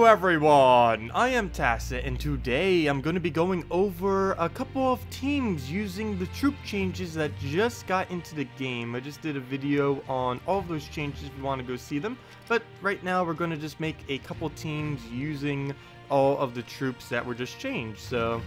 everyone, I am Tacet, and today I'm going to be going over a couple of teams using the troop changes that just got into the game. I just did a video on all of those changes if you want to go see them, but right now we're going to just make a couple teams using all of the troops that were just changed. So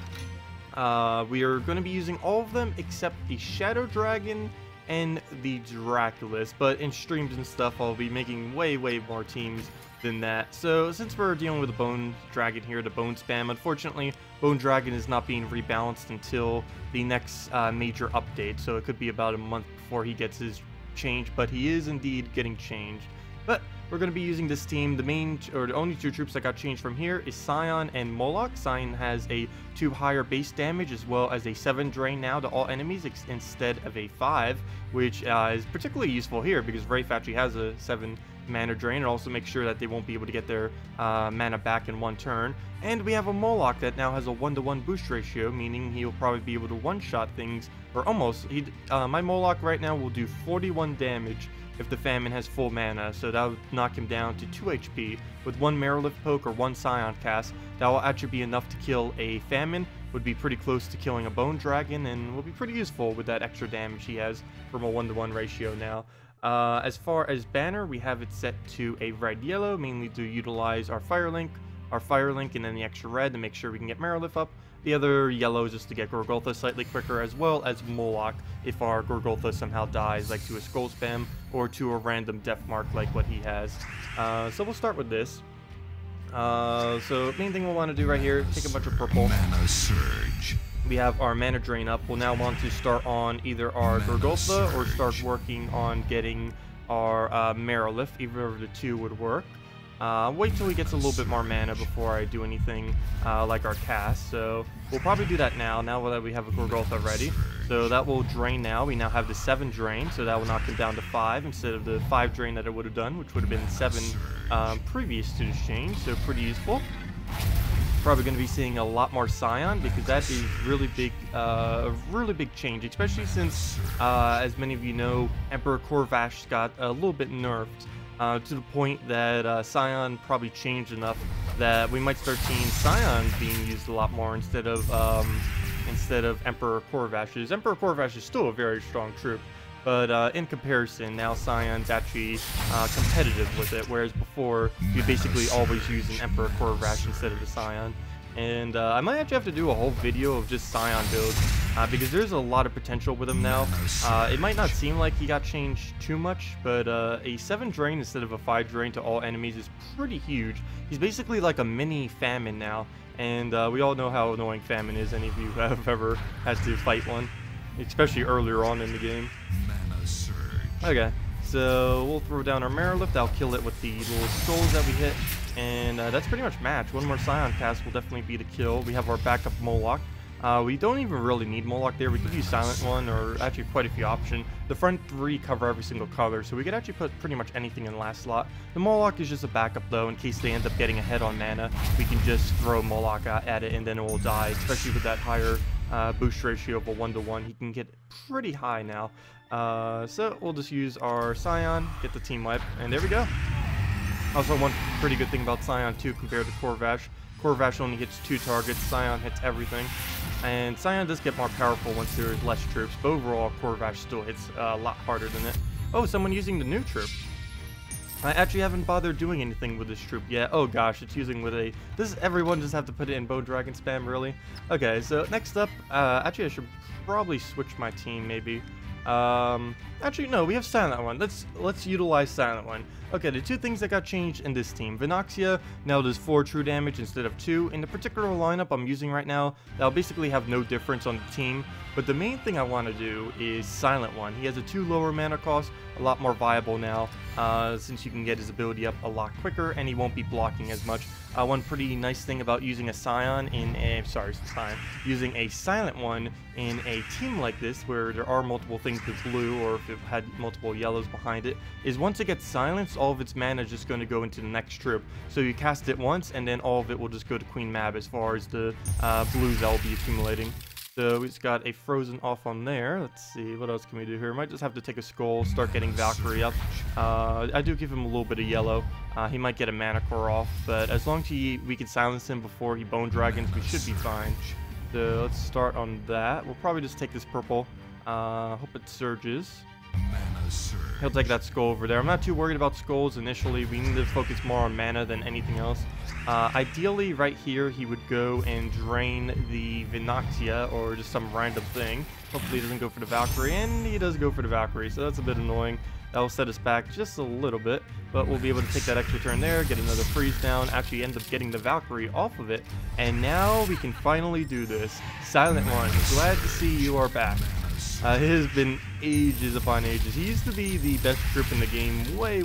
we are going to be using all of them except the Shadow Dragon and the Draculus, but in streams and stuff I'll be making way more teams than that. So since we're dealing with the Bone Dragon here, the Bone Spam, unfortunately Bone Dragon is not being rebalanced until the next major update, so it could be about a month before he gets his change, but he is indeed getting changed. But we're going to be using this team. The only two troops that got changed from here is Scion and Molok. Scion has a 2 higher base damage as well as a 7 drain now to all enemies instead of a 5, which is particularly useful here because Wraith actually has a 7 mana drain, and also make sure that they won't be able to get their mana back in one turn. And we have a Molok that now has a 1-to-1 boost ratio, meaning he'll probably be able to one-shot things, or almost. My Molok right now will do 41 damage if the Famine has full mana, so that would knock him down to 2 HP. With 1 Marilift poke or 1 Scion cast, that will actually be enough to kill a Famine, would be pretty close to killing a Bone Dragon, and will be pretty useful with that extra damage he has from a 1-to-1 ratio now. As far as banner, we have it set to a red-yellow, mainly to utilize our fire link, and then the extra red to make sure we can get Marilift up. The other yellow is just to get Gorgultha slightly quicker, as well as Molok if our Gorgultha somehow dies, like to a Skull Spam or to a random Death Mark like what he has. So we'll start with this. So main thing we'll want to do right here, take a bunch of purple. Mana surge. We have our mana drain up. We'll now want to start on either our Gorgultha or start working on getting our Marilift. Either of the two would work. Wait till he gets a little bit more mana before I do anything like our cast. So we'll probably do that now that we have a Gorgultha ready. So that will drain now. We now have the 7 drain, so that will knock him down to 5 instead of the 5 drain that it would have done, which would have been 7 previous to this change, so pretty useful. Probably going to be seeing a lot more Scion because that is really big change, especially since, as many of you know, Emperor Corvash got a little bit nerfed. To the point that Scion probably changed enough that we might start seeing Scion being used a lot more instead of Emperor Corvash's. Emperor Corvash is still a very strong troop, but in comparison, now Scion's actually competitive with it, whereas before you basically always use an Emperor Corvash instead of a Scion. And I might actually have to do a whole video of just Scion builds, because there's a lot of potential with him now. It might not seem like he got changed too much, but a 7 drain instead of a 5 drain to all enemies is pretty huge. He's basically like a mini Famine now, and we all know how annoying Famine is. Any of you who have ever had to fight one, especially earlier on in the game. Mana surge. Okay, so we'll throw down our Marilift. I'll kill it with the little skulls that we hit. And that's pretty much match. 1 more Scion cast will definitely be the kill. We have our backup Molok. We don't even really need Molok there. We could use Silent One, or actually quite a few options. The front 3 cover every single color, so we could actually put pretty much anything in the last slot. The Molok is just a backup though, in case they end up getting ahead on mana. We can just throw Molok at it and then it will die, especially with that higher boost ratio of a 1-to-1. He can get pretty high now. So we'll just use our Scion, get the team wipe, and there we go. Also, one pretty good thing about Scion too compared to Corvash. Corvash only hits 2 targets, Scion hits everything. And Scion does get more powerful once there's less troops, but overall Corvash still hits a lot harder than it. Oh, someone using the new troop. I actually haven't bothered doing anything with this troop yet. Oh gosh, it's using with a... Does everyone just have to put it in Bone Dragon spam, really? Okay, so next up, actually I should probably switch my team maybe. Actually no, we have Silent One. Let's utilize Silent One. Okay, the 2 things that got changed in this team. Vinoxia now does 4 true damage instead of 2. In the particular lineup I'm using right now, that'll basically have no difference on the team. But the main thing I want to do is Silent One. He has a 2 lower mana cost, a lot more viable now, since you can get his ability up a lot quicker and he won't be blocking as much. One pretty nice thing about using a Scion in a, using a Silent One in a team like this, where there are multiple things with blue, or if it had multiple yellows behind it, is once it gets silenced, all of its mana is just going to go into the next troop. So you cast it once, and then all of it will just go to Queen Mab as far as the blues that will be accumulating. So we just got a frozen off on there. Let's see, what else can we do here? Might just have to take a skull, start getting Valkyrie up. I do give him a little bit of yellow. He might get a mana core off, but as long as we can silence him before he bone dragons, we should be fine. So let's start on that. We'll probably just take this purple. Hope it surges. He'll take that skull over there. I'm not too worried about skulls initially. We need to focus more on mana than anything else. Ideally, right here, he would go and drain the Vinaxia or just some random thing. Hopefully he doesn't go for the Valkyrie, and he does go for the Valkyrie, so that's a bit annoying. That will set us back just a little bit, but we'll be able to take that extra turn there, get another freeze down, actually end up getting the Valkyrie off of it, and now we can finally do this. Silent One, glad to see you are back. It has been ages upon ages. He used to be the best troop in the game way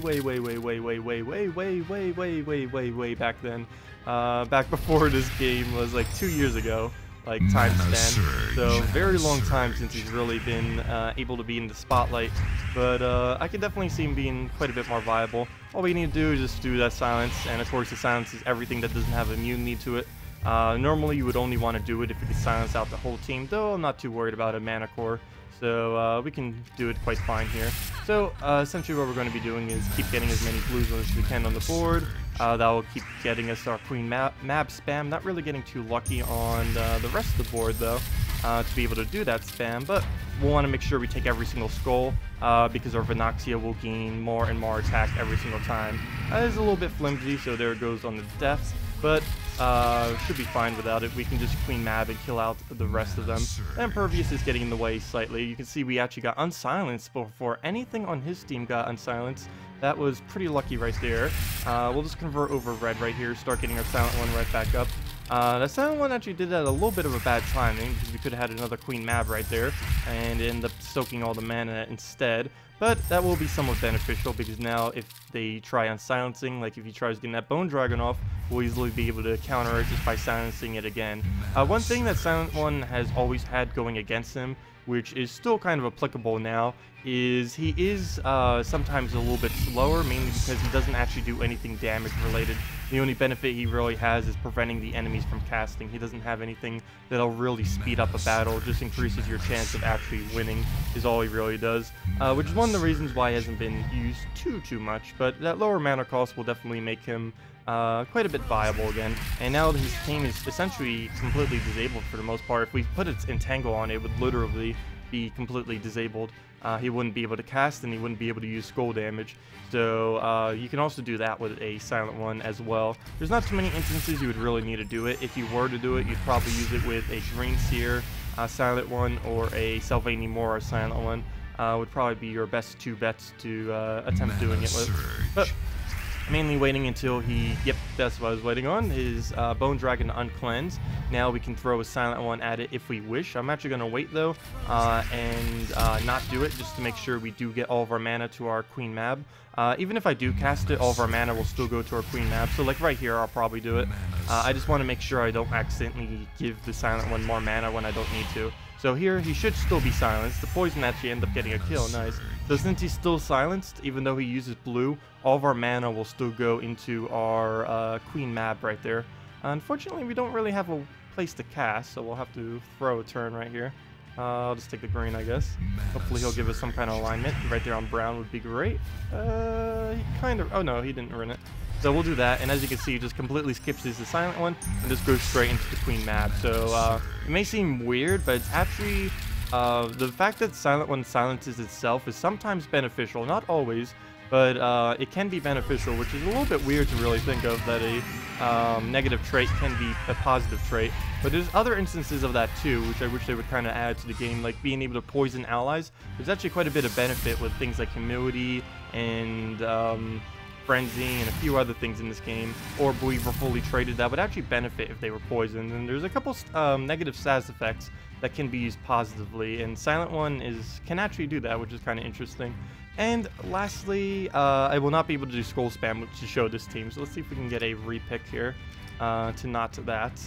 back then. Back before this game was like 2 years ago, like time span. So very long time since he's really been able to be in the spotlight. But I can definitely see him being quite a bit more viable. All we need to do is just do that silence, and of course the silence is everything that doesn't have immunity to it. Normally you would only want to do it if you could silence out the whole team, though I'm not too worried about a mana core. So we can do it quite fine here. So essentially what we're going to be doing is keep getting as many blues as we can on the board. That will keep getting us our queen mab spam. Not really getting too lucky on the rest of the board though, to be able to do that spam. But we'll want to make sure we take every single skull because our Vinaxia will gain more and more attack every single time. It's a little bit flimsy, so there it goes on the deaths. But should be fine without it. We can just queen mab and kill out the rest of them. And Pervious is getting in the way slightly. You can see we actually got unsilenced before anything on his team got unsilenced. That was pretty lucky right there. We'll just convert over red right here, start getting our Silent One right back up. The Silent One actually did that at a little bit of a bad timing because we could have had another queen mab right there and end up soaking all the mana instead. But that will be somewhat beneficial because now if they try unsilencing, like if he tries getting that Bone Dragon off, we'll easily be able to counter it just by silencing it again. One thing that Silent One has always had going against him, which is still kind of applicable now, is he is sometimes a little bit slower, mainly because he doesn't actually do anything damage related. The only benefit he really has is preventing the enemies from casting. He doesn't have anything that'll really speed up a battle, just increases your chance of actually winning is all he really does, which is one of the reasons why he hasn't been used too much, but that lower mana cost will definitely make him quite a bit viable again. And now his team is essentially completely disabled for the most part. If we put its Entangle on, it would literally be completely disabled. He wouldn't be able to cast, and he wouldn't be able to use skull damage. So you can also do that with a Silent One as well. There's not too many instances you would really need to do it. If you were to do it, you'd probably use it with a Green Seer Silent One or a Sylvania Mora Silent One. Would probably be your best two bets to attempt doing it with. But mainly waiting until he, yep, that's what I was waiting on, his Bone Dragon uncleanse. Now we can throw a Silent One at it if we wish. I'm actually going to wait though, and not do it, just to make sure we do get all of our mana to our Queen Mab. Even if I do cast it, all of our mana will still go to our Queen Mab. So like right here, I'll probably do it. I just want to make sure I don't accidentally give the Silent One more mana when I don't need to. So here, he should still be silenced. The poison actually end up getting a kill, nice. So since he's still silenced, even though he uses blue, all of our mana will still go into our Queen Mab right there. Unfortunately, we don't really have a place to cast, so we'll have to throw a turn right here. I'll just take the green, I guess. Hopefully he'll give us some kind of alignment. Right there on brown would be great. He kind of... Oh no, he didn't run it. So we'll do that, and as you can see, he just completely skips the Silent One and just goes straight into the Queen Mab. So it may seem weird, but it's actually the fact that Silent One silences itself is sometimes beneficial, not always, but it can be beneficial, which is a little bit weird to really think of, that a negative trait can be a positive trait. But there's other instances of that too, which I wish they would kind of add to the game, like being able to poison allies. There's actually quite a bit of benefit with things like Humility and Frenzy and a few other things in this game, or Believer fully traded, that would actually benefit if they were poisoned. And there's a couple negative SAS effects that can be used positively, and Silent One can actually do that, which is kind of interesting. And lastly, I will not be able to do Skull Spam to show this team, so let's see if we can get a repick here to not that.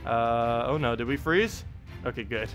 Oh no, did we freeze? Okay, good.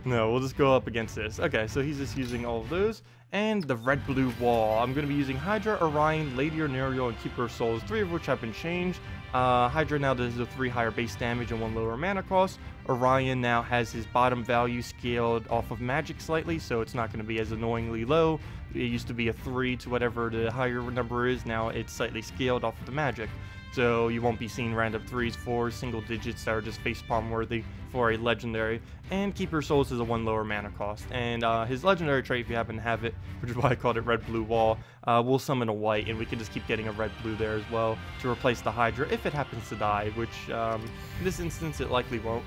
No, we'll just go up against this. Okay, so he's just using all of those, And the red-blue wall. I'm going to be using Hydra, Orion, Lady Ornerial, and Keeper of Souls, 3 of which have been changed. Hydra now does a 3 higher base damage and 1 lower mana cost. Orion now has his bottom value scaled off of magic slightly, so it's not going to be as annoyingly low. It used to be a 3 to whatever the higher number is, now it's slightly scaled off of the magic. So you won't be seeing random 3s, 4s, single digits that are just facepalm worthy for a legendary. And Keeper Souls is a 1 lower mana cost. And his legendary trait, if you happen to have it, which is why I called it red blue wall, will summon a white, and we can just keep getting a red blue there as well to replace the Hydra if it happens to die, which in this instance it likely won't.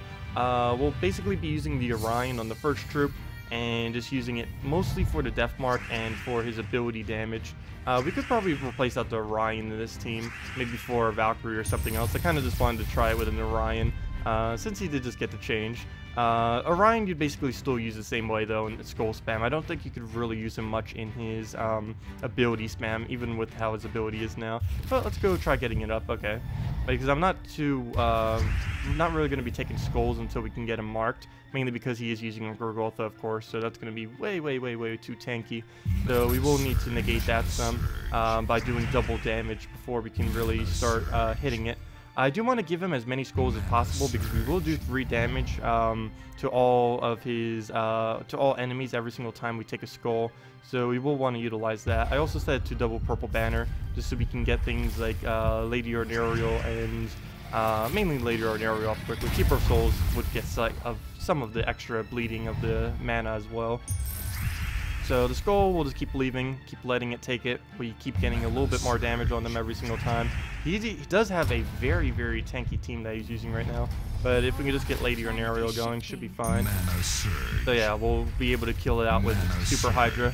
We'll basically be using the Orion on the first troop, and just using it mostly for the death mark and for his ability damage. We could probably replace out the Orion in this team, maybe for a Valkyrie or something else. I kind of just wanted to try it with an Orion, since he did just get the change. Orion you'd basically still use the same way though in Skull Spam. I don't think you could really use him much in his ability spam, even with how his ability is now. But let's go try getting it up, okay. Because I'm not really going to be taking skulls until we can get him marked, mainly because he is using a Gorgotha, of course, so that's going to be way too tanky. So we will need to negate that some by doing double damage before we can really start hitting it. I do want to give him as many skulls as possible because we will do 3 damage to all of his to all enemies every single time we take a skull. So we will want to utilize that. I also set it to double purple banner just so we can get things like Lady Ornerial and mainly Lady Ornerial off quickly. Keeper of Souls would get sight of some of the extra bleeding of the mana as well. So the skull, we'll just keep leaving, keep letting it take it. We keep getting a little bit more damage on them every single time. He does have a very tanky team that he's using right now. But if we can just get Lady Ornerial going, should be fine. So yeah, we'll be able to kill it out with Super Hydra.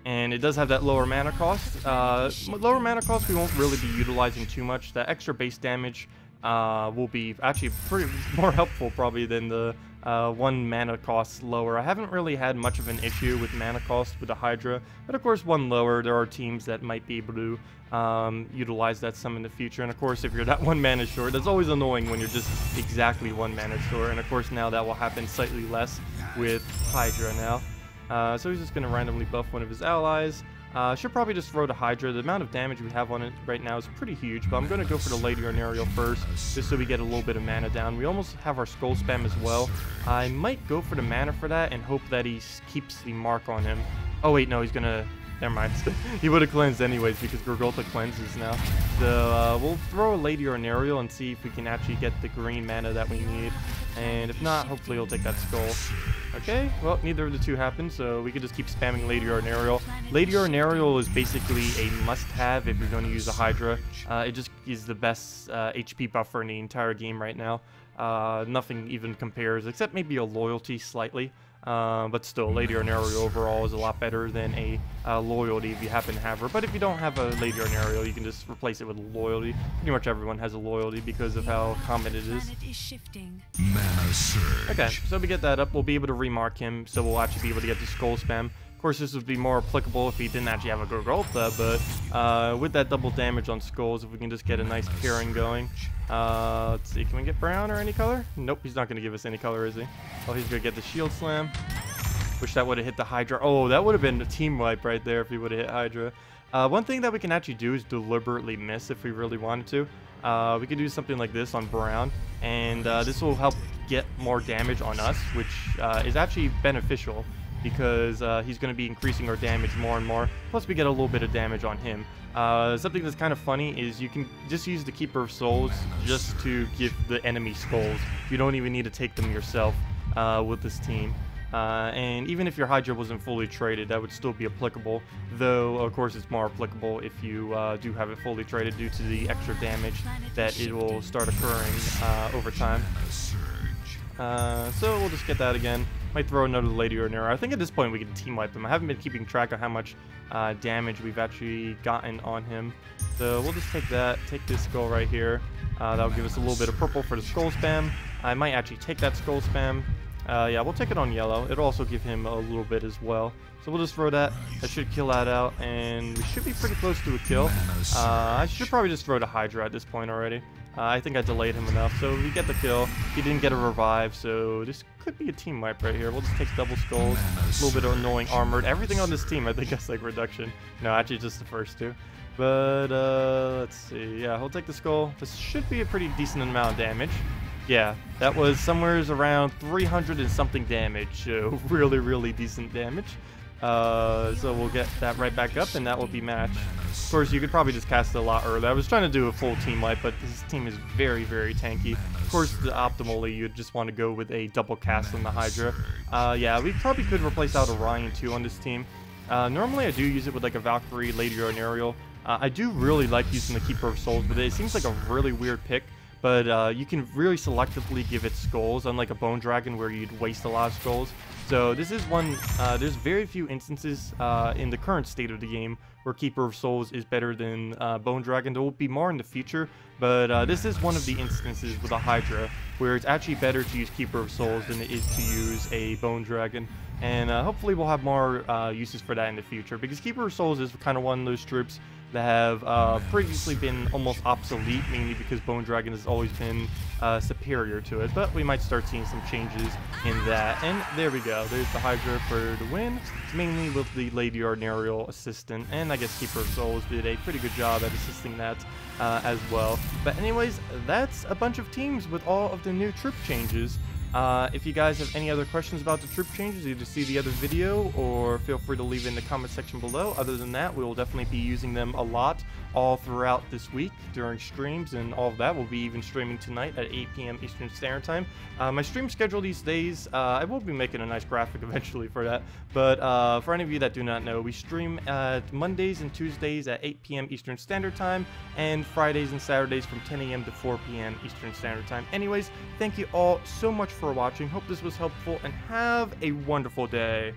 And it does have that lower mana cost. Lower mana cost we won't really be utilizing too much. That extra base damage will be actually pretty more helpful probably than the 1 mana cost lower. I haven't really had much of an issue with mana cost with the Hydra, but of course 1 lower, there are teams that might be able to utilize that some in the future. And of course if you're that 1 mana short, that's always annoying when you're just exactly 1 mana short. And of course now that will happen slightly less with Hydra now. So he's just going to randomly buff one of his allies. Should probably just throw the Hydra. The amount of damage we have on it right now is pretty huge, but I'm going to go for the Lady Ornerial first, just so we get a little bit of mana down. We almost have our Skull Spam as well. I might go for the mana for that and hope that he keeps the mark on him. Oh wait, no, he's going to... Never mind. He would have cleansed anyways because Gorgotha cleanses now. So we'll throw a Lady Ornerial and see if we can actually get the green mana that we need. And if not, hopefully he'll take that skull. Okay, well, neither of the two happened, so we could just keep spamming Lady Ornerial. Lady Ornerial is basically a must-have if you're going to use a Hydra. It just is the best HP buffer in the entire game right now. Nothing even compares, except maybe a loyalty slightly. But still, Lady Ornerial overall is a lot better than a loyalty if you happen to have her. But if you don't have a Lady Ornerial, you can just replace it with a loyalty. Pretty much everyone has a loyalty because of how common it is. Mana surge. Okay, so we get that up, we'll be able to remark him, so we'll actually be able to get the skull spam. Of course, this would be more applicable if he didn't actually have a Gorgotha, but with that double damage on skulls, if we can just get a nice pairing going. Let's see, can we get brown or any color? Nope, he's not going to give us any color, is he? Oh, he's going to get the shield slam. Wish that would have hit the Hydra. Oh, that would have been a team wipe right there if he would have hit Hydra. One thing that we can actually do is deliberately miss if we really wanted to. We could do something like this on brown, and this will help get more damage on us, which is actually beneficial because he's going to be increasing our damage more and more. Plus, we get a little bit of damage on him. Something that's kind of funny is you can just use the Keeper of Souls just to give the enemy skulls. You don't even need to take them yourself with this team. And even if your Hydra wasn't fully traded, that would still be applicable. Though, of course, it's more applicable if you do have it fully traded due to the extra damage that it will start occurring over time. So we'll just get that again. Might throw another Lady Ornerial. I think at this point we can team wipe him. I haven't been keeping track of how much damage we've actually gotten on him. So we'll just take that, take this skull right here. That'll give us a little bit of purple for the skull spam. I might actually take that skull spam. Yeah, we'll take it on yellow. It'll also give him a little bit as well. So we'll just throw that. That should kill that out, and we should be pretty close to a kill. I should probably just throw the Hydra at this point already. I think I delayed him enough, so we get the kill. He didn't get a revive, so this could be a team wipe right here. We'll just take double skulls, a little bit of annoying armored. Everything on this team, I think, has like reduction. No, actually just the first two. But let's see. Yeah, he'll take the skull. This should be a pretty decent amount of damage. Yeah, that was somewhere around 300 and something damage. So really, really decent damage. So we'll get that right back up, and that will be matched. Of course, you could probably just cast it a lot earlier. I was trying to do a full team wipe, but this team is very, very tanky. Of course, optimally, you'd just want to go with a double cast on the Hydra. Yeah, we probably could replace out Orion too on this team. Normally, I do use it with like a Valkyrie, Lady, or an Ariel. I do really like using the Keeper of Souls, but it seems like a really weird pick. But you can really selectively give it skulls, unlike a Bone Dragon where you'd waste a lot of skulls. So this is one, there's very few instances in the current state of the game where Keeper of Souls is better than Bone Dragon. There will be more in the future, but this is one of the instances with a Hydra where it's actually better to use Keeper of Souls than it is to use a Bone Dragon. And hopefully we'll have more uses for that in the future, because Keeper of Souls is kind of one of those troops that have previously been almost obsolete, mainly because Bone Dragon has always been superior to it. But we might start seeing some changes in that. And there we go. There's the Hydra for the win, mainly with the Lady Ordinarial assistant. And I guess Keeper of Souls did a pretty good job at assisting that as well. But anyways, that's a bunch of teams with all of the new troop changes. If you guys have any other questions about the troop changes, either see the other video or feel free to leave it in the comment section below. Other than that, we will definitely be using them a lot all throughout this week during streams and all of that. We'll be even streaming tonight at 8 p.m. Eastern Standard Time. My stream schedule these days, I will be making a nice graphic eventually for that. But for any of you that do not know, we stream Mondays and Tuesdays at 8 p.m. Eastern Standard Time, and Fridays and Saturdays from 10 a.m. to 4 p.m. Eastern Standard Time. Anyways, thank you all so much for watching. Hope this was helpful, and have a wonderful day.